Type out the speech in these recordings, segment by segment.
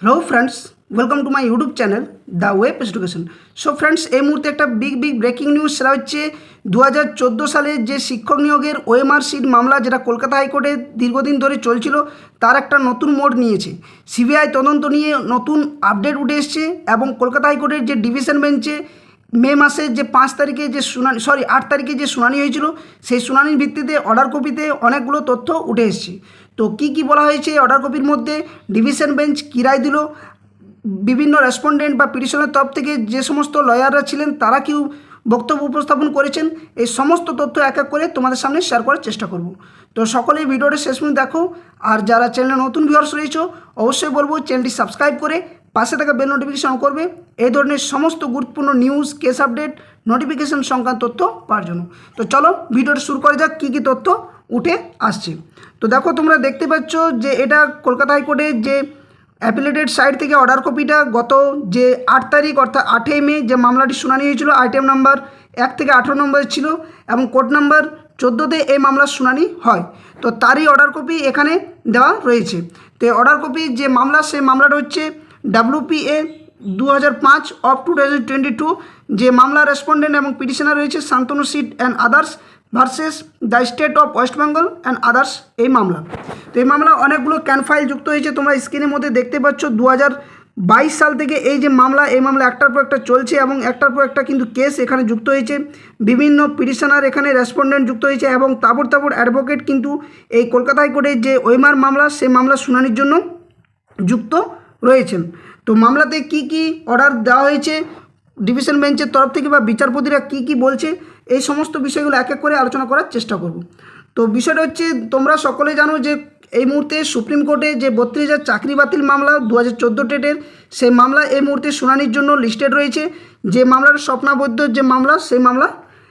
Hello friends, welcome to my YouTube channel the Web Education. So friends, এই মুহূর্তে একটা big breaking news সেটা হচ্ছে 2014 সালে যে শিক্ষক নিয়োগের ওএমআর সিট মামলা যেটা কলকাতা হাইকোর্টে দীর্ঘদিন ধরে চলছিল তার একটা নতুন মোড় নিয়েছে। সিবিআই তদন্ত নিয়ে নতুন আপডেট উঠে এসছে এবং কলকাতা হাইকোর্টের যে ডিভিশন বেঞ্চে মে মাসের যে 5 তারিখে যে শুনানি 8 তারিখে যে শুনানি হয়েছিল সেই শুনানির ভিত্তিতে অর্ডার কপিতে অনেকগুলো তথ্য উঠে এসছে। তো কি বলা হয়েছে অর্ডার কপির মধ্যে, ডিভিশন বেঞ্চ কী রায় দিল, বিভিন্ন রেসপন্ডেন্ট বা পিটিশনের তরফ থেকে যে সমস্ত লয়াররা ছিলেন তারা কি বক্তব্য উপস্থাপন করেছেন, এই সমস্ত তথ্য এক এক করে তোমাদের সামনে শেয়ার করার চেষ্টা করব। তো সকলেই ভিডিওটা শেষ পর্যন্ত দেখো। আর যারা চ্যানেলে নতুন ভিউয়ার্স রয়েছে অবশ্যই বলবো চ্যানেলটি সাবস্ক্রাইব করে পাশে থাকা বেল নোটিফিকেশন অন করবে এই ধরনের সমস্ত গুরুত্বপূর্ণ নিউজ, কেস আপডেট, নোটিফিকেশন সংক্রান্ত তথ্য পাওয়ার জন্য। তো চলো ভিডিওটা শুরু করা যাক, কী তথ্য উঠে আসছে। তো দেখো, তোমরা দেখতে পাচ্ছ যে এটা কলকাতা হাইকোর্টের যে অ্যাপিলেটেড সাইড থেকে অর্ডার কপিটা গত যে 8 তারিখ অর্থাৎ 8ই মে যে মামলাটি শুনানি হয়েছিল, আইটেম নাম্বার 1 থেকে 18 নম্বর ছিল এবং কোর্ট নাম্বার 14তে এই মামলার শুনানি হয়। তো তারই অর্ডার কপি এখানে দেওয়া রয়েছে। তো অর্ডার কপি যে মামলা, সেই মামলাটা হচ্ছে WPA 2005 অফ 2022, যে মামলা রেসপন্ডেন্ট এবং পিটিশনার রয়েছে শান্তনু সিট and others versus the state of West Bengal and others. এই মামলা, তো এই মামলা অনেকগুলো ক্যান ফাইল যুক্ত হয়েছে, তোমরা স্ক্রিনের মধ্যে দেখতে পাচ্ছ। 2022 সাল থেকে এই যে মামলা, এই মামলা একটার পর একটা চলছে এবং একটার পর একটা কিন্তু কেস এখানে যুক্ত হয়েছে, বিভিন্ন পিটিশনার এখানে রেসপন্ডেন্ট যুক্ত হয়েছে এবং তাবড় অ্যাডভোকেট কিন্তু এই কলকাতা হাইকোর্টের যে ওএমআর মামলা সেই মামলা শুনানির জন্য যুক্ত রয়েছেন। তো মামলাতে কি অর্ডার দেওয়া হয়েছে ডিভিশন বেঞ্চের তরফ থেকে বা বিচারপতিরা কি বলছে, এই সমস্ত বিষয়গুলো এক এক করে আলোচনা করার চেষ্টা করব। তো বিষয়টা হচ্ছে, তোমরা সকলে জানো যে এই মুহূর্তে সুপ্রিম কোর্টে যে 32,000 চাকরি বাতিল মামলা 2014 ডেটের, সেই মামলা এই মুহূর্তে শুনানির জন্য লিস্টেড রয়েছে। যে মামলার স্বপ্নাবদ্ধ যে মামলা, সেই মামলা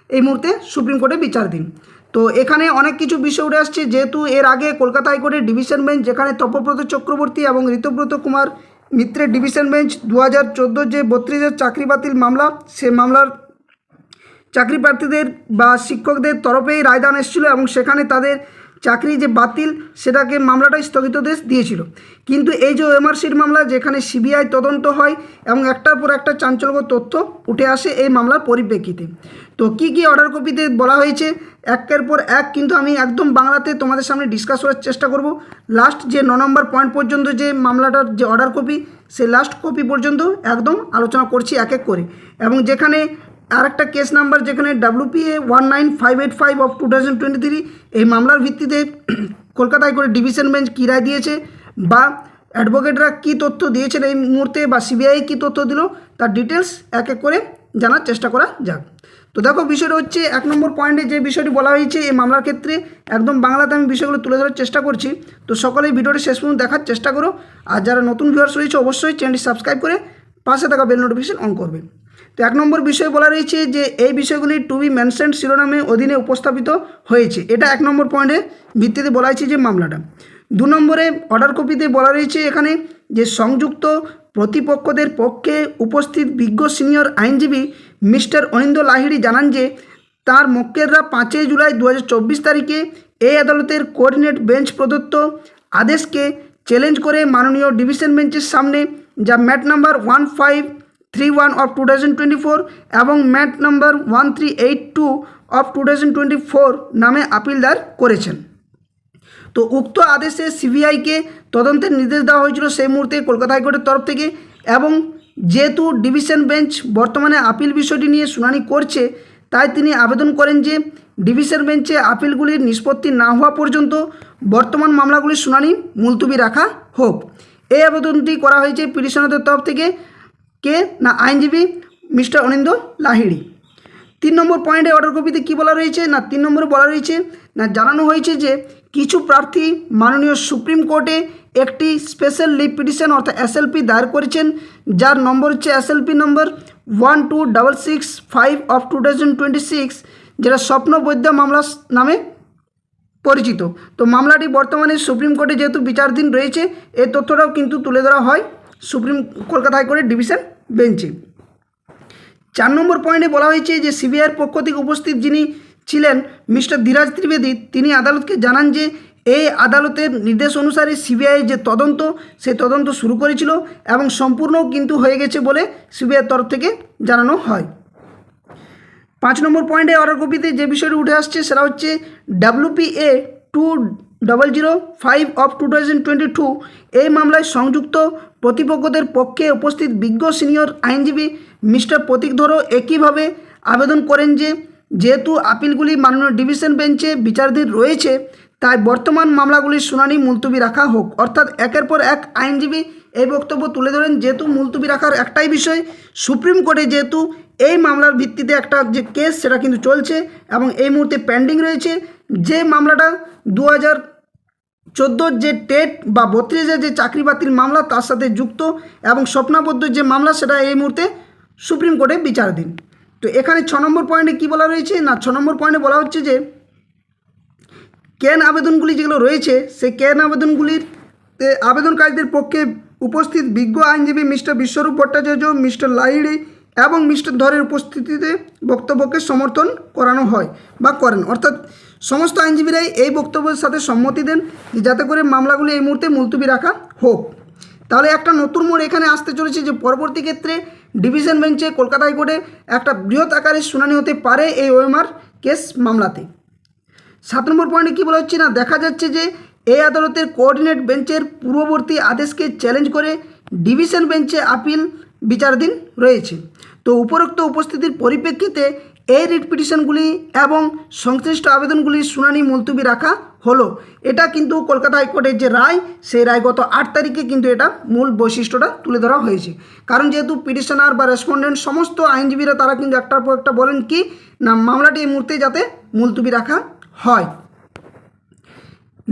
এই মুহূর্তে সুপ্রিম কোর্টে বিচারাধীন। তো এখানে অনেক কিছু বিষয় উঠে আসছে, যেহেতু এর আগে কলকাতা হাইকোর্টের ডিভিশন বেঞ্চ যেখানে তপব্রত চক্রবর্তী এবং ঋতব্রত কুমার মিত্রের ডিভিশন বেঞ্চ 2014 যে 32,000 চাকরি বাতিল মামলা, সে মামলার চাকরি প্রার্থীদের বা শিক্ষকদের তরফেই রায়দান এসেছিলো এবং সেখানে তাদের চাকরি যে বাতিল সেটাকে মামলাটা স্থগিতাদেশ দিয়েছিল। কিন্তু এই যে ওএমআরসির মামলা, যেখানে সিবিআই তদন্ত হয় এবং একটার পর একটা চাঞ্চল্যকর তথ্য উঠে আসে এই মামলার পরিপ্রেক্ষিতে। তো কি অর্ডার কপিতে বলা হয়েছে একের পর এক কিন্তু আমি একদম বাংলাতে তোমাদের সামনে ডিসকাস করার চেষ্টা করব। লাস্ট যে 9 নম্বর পয়েন্ট পর্যন্ত যে মামলাটার যে অর্ডার কপি, সেই লাস্ট কপি পর্যন্ত একদম আলোচনা করছি এক এক করে। এবং যেখানে আরেকটা কেস নাম্বার, যেখানে WPA 19585 অফ 2023, এই মামলার ভিত্তিতে কলকাতা হাইকোর্টের ডিভিশন বেঞ্চ কী রায় দিয়েছে বা অ্যাডভোকেটরা কী তথ্য দিয়েছেন এই মুহূর্তে বা সিবিআই কী তথ্য দিল, তার ডিটেলস এক এক করে জানার চেষ্টা করা যাক। তো দেখো, বিষয়টা হচ্ছে 1 নম্বর পয়েন্টে যে বিষয়টি বলা হয়েছে এই মামলার ক্ষেত্রে একদম বাংলাতে আমি বিষয়গুলো তুলে ধরার চেষ্টা করছি। তো সকলেই ভিডিওটি শেষ পর্যন্ত দেখার চেষ্টা করো। আর যারা নতুন ভিউয়ার্স রয়েছে অবশ্যই চ্যানেলটি সাবস্ক্রাইব করে পাশে থাকা বেল নোটিফিকেশন অন করবে। তো 1 নম্বর বিষয় বলা রয়েছে যে এই বিষয়গুলি টু বি মেনশনড শিরোনামে অধীনে উপস্থাপিত হয়েছে। এটা 1 নম্বর পয়েন্টের ভিত্তিতে বলা হয়েছে যে মামলাটা। 2 নম্বরে অর্ডার কপিতে বলা রয়েছে এখানে যে সংযুক্ত প্রতিপক্ষদের পক্ষে উপস্থিত বিজ্ঞ সিনিয়র আইনজীবী মিস্টার অনিন্দ লাহিড়ী জানান যে তার মক্কেলরা 5 জুলাই 2024 তারিখে এই আদালতের কোঅর্ডিনেট বেঞ্চ প্রদত্ত আদেশকে চ্যালেঞ্জ করে মাননীয় ডিভিশন বেঞ্চের সামনে, যা ম্যাট নাম্বার 1531 অফ 2024 এবং ম্যাট নাম্বার 1382 অফ 2024 নামে আপিল দায়ের করেছেন। তো উক্ত আদেশে সিবিআইকে তদন্তের নির্দেশ দেওয়া হয়েছিল সেই মুহূর্তে কলকাতা হাইকোর্টের তরফ থেকে। এবং যেহেতু ডিভিশন বেঞ্চ বর্তমানে আপিল বিষয়টি নিয়ে শুনানি করছে, তাই তিনি আবেদন করেন যে ডিভিশন বেঞ্চে আপিলগুলির নিষ্পত্তি না হওয়া পর্যন্ত বর্তমান মামলাগুলির শুনানি মুলতবি রাখা হোক। এই আবেদনটি করা হয়েছে পিটিশনারদের তরফ থেকে, কে না আইনজীবী মিস্টার অনিন্দ লাহিড়ী। 3 নম্বর পয়েন্টে অর্ডার কপিতে কী বলা রয়েছে না 3 নম্বরে বলা রয়েছে না জানানো হয়েছে যে কিছু প্রার্থী মাননীয় সুপ্রিম কোর্টে একটি স্পেশাল লিভ পিটিশন অর্থাৎ SLP দায়ের করেছেন, যার নম্বর হচ্ছে SLP নম্বর 12665 অফ 2026, যেটা স্বপ্নবৈদ্য মামলা নামে পরিচিত। তো মামলাটি বর্তমানে সুপ্রিম কোর্টে যেহেতু বিচারাধীন রয়েছে, এই তথ্যটাও কিন্তু তুলে ধরা হয় কলকাতা হাইকোর্টের ডিভিশন বেঞ্চে। 4 নম্বর পয়েন্টে বলা হয়েছে যে সিবিআইয়ের পক্ষ থেকে উপস্থিত যিনি ছিলেন মিস্টার ধীরাজ ত্রিবেদী, তিনি আদালতকে জানান যে এই আদালতের নির্দেশ অনুসারে সিবিআই যে তদন্ত সেই তদন্ত শুরু করেছিল এবং সম্পূর্ণ কিন্তু হয়ে গেছে বলে সিবিআইয়ের তরফ থেকে জানানো হয়। 5 নম্বর পয়েন্টে অর্ডার কপিতে যে বিষয়টি উঠে আসছে সেটা হচ্ছে WPA 2005 অফ 2022 এই মামলায় সংযুক্ত প্রতিপক্ষদের পক্ষে উপস্থিত বিজ্ঞ সিনিয়র আইনজীবী মিস্টার প্রতীক ধরো একইভাবে আবেদন করেন যে যেহেতু আপিলগুলি মাননীয় ডিভিশন বেঞ্চে বিচারাধীন রয়েছে তাই বর্তমান মামলাগুলির শুনানি মুলতবি রাখা হোক। অর্থাৎ একের পর এক আইনজীবী এই বক্তব্য তুলে ধরেন যেহেতু মুলতবি রাখার একটাই বিষয়, সুপ্রিম কোর্টে যেহেতু এই মামলার ভিত্তিতে একটা যে কেস সেটা কিন্তু চলছে এবং এই মুহূর্তে পেন্ডিং রয়েছে, যে মামলাটা 2014 যে টেট বা 32-এর যে চাকরি বাতিল মামলা তার সাথে যুক্ত এবং স্বপ্নাবদ্ধ যে মামলা সেটা এই মুহূর্তে সুপ্রিম কোর্টে বিচারাধীন। তো এখানে 6 নম্বর পয়েন্টে কী বলা রয়েছে না, 6 নম্বর পয়েন্টে বলা হচ্ছে যে ক্যান আবেদনগুলি যেগুলো রয়েছে সেই ক্যান আবেদনগুলির আবেদনকারীদের পক্ষে উপস্থিত বিজ্ঞ আইনজীবী মিস্টার বিশ্বরূপ ভট্টাচার্য, মিস্টার লাহিড়ী এবং মিস্টার ধরের উপস্থিতিতে বক্তব্যকে সমর্থন করানো হয় বা করেন। অর্থাৎ সমস্ত আইনজীবীরাই এই বক্তব্যের সাথে সম্মতি দেন যাতে করে মামলাগুলি এই মুহূর্তে মুলতবি রাখা হোক। তাহলে একটা নতুন মোড় এখানে আসতে চলেছে যে পরবর্তী ক্ষেত্রে ডিভিশন বেঞ্চে কলকাতা হাইকোর্টে একটা বৃহৎ আকারের শুনানি হতে পারে এই ওএমআর কেস মামলাতে। 7 নম্বর পয়েন্টে কী বলা হচ্ছে না, দেখা যাচ্ছে যে এই আদালতের কোঅর্ডিনেট বেঞ্চের পূর্ববর্তী আদেশকে চ্যালেঞ্জ করে ডিভিশন বেঞ্চে আপিল বিচারাধীন রয়েছে। তো উপরোক্ত উপস্থিতির পরিপ্রেক্ষিতে এই রিট পিটিশনগুলি এবং সংশ্লিষ্ট আবেদনগুলির শুনানি মুলতবি রাখা হলো। এটা কিন্তু কলকাতা হাইকোর্টের যে রায় সেই রায় গত 8 তারিখে কিন্তু এটা মূল বৈশিষ্ট্যটা তুলে ধরা হয়েছে। কারণ যেহেতু পিটিশনার বা রেসপন্ডেন্ট সমস্ত আইনজীবীরা তারা কিন্তু একটার পর একটা বলেন কি না মামলাটি এই মুহূর্তে যাতে মুলতবি রাখা হয়।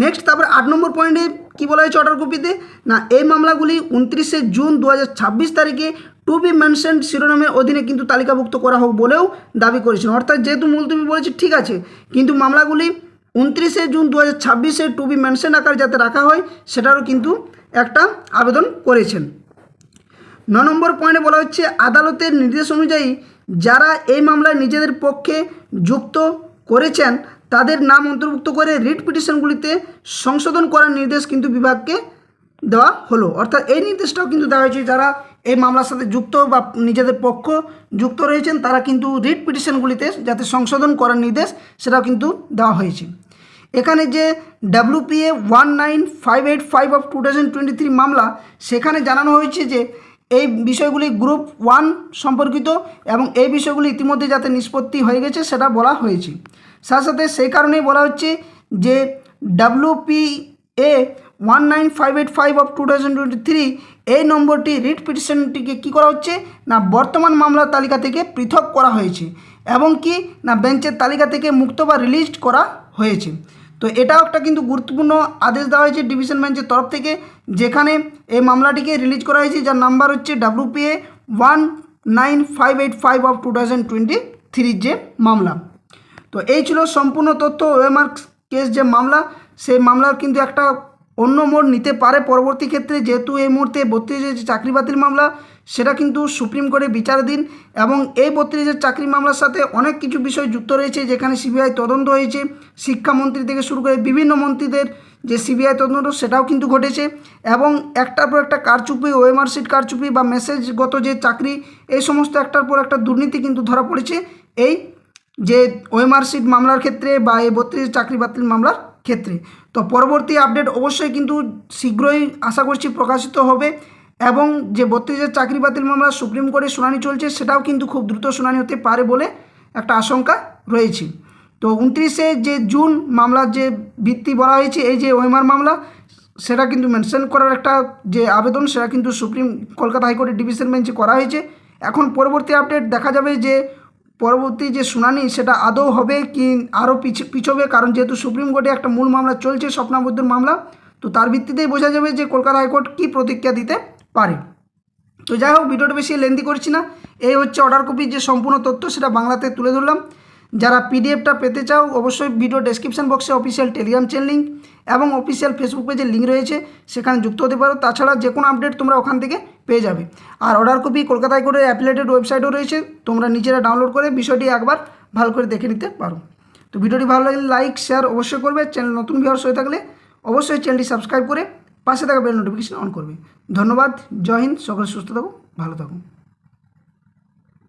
নেক্সট তারপর 8 নম্বর পয়েন্টে কী বলা হয়েছে অর্ডার কপিতে না, এই মামলাগুলি 29শে জুন 2026 তারিখে টু বি মেনশনড শিরোনামের অধীনে কিন্তু তালিকাভুক্ত করা হোক বলেও দাবি করেছেন। অর্থাৎ যেহেতু মুলতবি বলেছে ঠিক আছে, কিন্তু মামলাগুলি 29শে জুন 2026-এ টু বি মেনশন আকারে যাতে রাখা হয় সেটারও কিন্তু একটা আবেদন করেছেন। 9 নম্বর পয়েন্টে বলা হচ্ছে আদালতের নির্দেশ অনুযায়ী যারা এই মামলায় নিজেদের পক্ষে যুক্ত করেছেন তাদের নাম অন্তর্ভুক্ত করে রিট পিটিশনগুলিতে সংশোধন করার নির্দেশ কিন্তু বিভাগকে দেওয়া হলো। অর্থাৎ এই নির্দেশটাও কিন্তু দেওয়া হয়েছে যারা এই মামলার সাথে যুক্ত বা নিজেদের পক্ষ যুক্ত রয়েছেন তারা কিন্তু রিট পিটিশনগুলিতে যাতে সংশোধন করার নির্দেশ সেটাও কিন্তু দেওয়া হয়েছে। এখানে যে WPA 19585 অফ 2023 মামলা সেখানে জানানো হয়েছে যে এই বিষয়গুলি গ্রুপ 1 সম্পর্কিত এবং এই বিষয়গুলি ইতিমধ্যে যাতে নিষ্পত্তি হয়ে গেছে সেটা বলা হয়েছে। সাথে সাথে সেই কারণেই বলা হচ্ছে যে WPA 19585 অফ 2023 এই নম্বরটি রিট পিটিশনটিকে কী করা হচ্ছে না বর্তমান মামলার তালিকা থেকে পৃথক করা হয়েছে এবং কি না বেঞ্চের তালিকা থেকে মুক্ত বা রিলিজ করা হয়েছে। তো এটাও একটা কিন্তু গুরুত্বপূর্ণ আদেশ দেওয়া হয়েছে ডিভিশন বেঞ্চের তরফ থেকে, যেখানে এই মামলাটিকে রিলিজ করা হয়েছে যার নাম্বার হচ্ছে WPA 19585 অফ 2023 যে মামলা। তো এই ছিল সম্পূর্ণ তথ্য ওএমআর কেস যে মামলা সেই মামলার কিন্তু একটা অন্য মোড় নিতে পারে পরবর্তী ক্ষেত্রে, যেহেতু এই মুহূর্তে 32-এর যে চাকরি বাতিল মামলা সেটা কিন্তু সুপ্রিম কোর্টে বিচারাধীন এবং এই 32-এর চাকরি মামলার সাথে অনেক কিছু বিষয় যুক্ত রয়েছে যেখানে সিবিআই তদন্ত হয়েছে, শিক্ষামন্ত্রী থেকে শুরু করে বিভিন্ন মন্ত্রীদের যে সিবিআই তদন্ত সেটাও কিন্তু ঘটেছে এবং একটার পর একটা কারচুপি ওএমআর শিট কারচুপি বা মেসেজগত যে চাকরি এই সমস্ত একটার পর একটা দুর্নীতি কিন্তু ধরা পড়েছে এই যে ওএমআর শিট মামলার ক্ষেত্রে বা এই 32 চাকরি বাতিল মামলার ক্ষেত্রে। তো পরবর্তী আপডেট অবশ্যই কিন্তু শীঘ্রই আশা করছি প্রকাশিত হবে এবং যে 32-এর চাকরি বাতিল মামলা সুপ্রিম কোর্টে শুনানি চলছে সেটাও কিন্তু খুব দ্রুত শুনানি হতে পারে বলে একটা আশঙ্কা রয়েছে। তো 29শে যে জুন মামলার যে ভিত্তি বলা হয়েছে এই যে ওএমআর মামলা সেটা কিন্তু মেনশন করার একটা যে আবেদন সেটা কিন্তু কলকাতা হাইকোর্টের ডিভিশন বেঞ্চে করা হয়েছে। এখন পরবর্তী আপডেট দেখা যাবে যে পরবর্তী যে শুনানি সেটা আদৌ হবে কি আরও পিছবে, কারণ যেহেতু সুপ্রিম কোর্টে একটা মূল মামলা চলছে স্বপ্নাবদ্ধর মামলা, তো তার ভিত্তিতেই বোঝা যাবে যে কলকাতা হাইকোর্ট কী প্রতিক্রিয়া দিতে পারে। তো যাই হোক ভিডিওটা বেশি লেন্দি করছি না, এই হচ্ছে অর্ডার কপির যে সম্পূর্ণ তথ্য সেটা বাংলাতে তুলে ধরলাম। যারা পিডিএফটা পেতে চাও অবশ্যই ভিডিও ডেসক্রিপশন বক্সে অফিসিয়াল টেলিগ্রাম চ্যানেল লিঙ্ক এবং অফিসিয়াল ফেসবুক পেজের লিঙ্ক রয়েছে, সেখানে যুক্ত হতে পারো। তাছাড়া যে কোনো আপডেট তোমরা ওখান থেকে পেয়ে যাবে। আর অর্ডার কপি কলকাতা হাইকোর্টের অ্যাফিলিয়েটেড ওয়েবসাইটও রয়েছে, তোমরা নিজেরা ডাউনলোড করে বিষয়টি একবার ভালো করে দেখে নিতে পারো। তো ভিডিওটি ভালো লাগলে লাইক শেয়ার অবশ্যই করবে, চ্যানেল নতুন ভিউয়ার্স হয়ে থাকলে অবশ্যই চ্যানেলটি সাবস্ক্রাইব করে পাশে থাকা বেল নোটিফিকেশন অন করবে। ধন্যবাদ। জয় হিন্দ। সকলে সুস্থ থাকুন, ভালো থাকুন।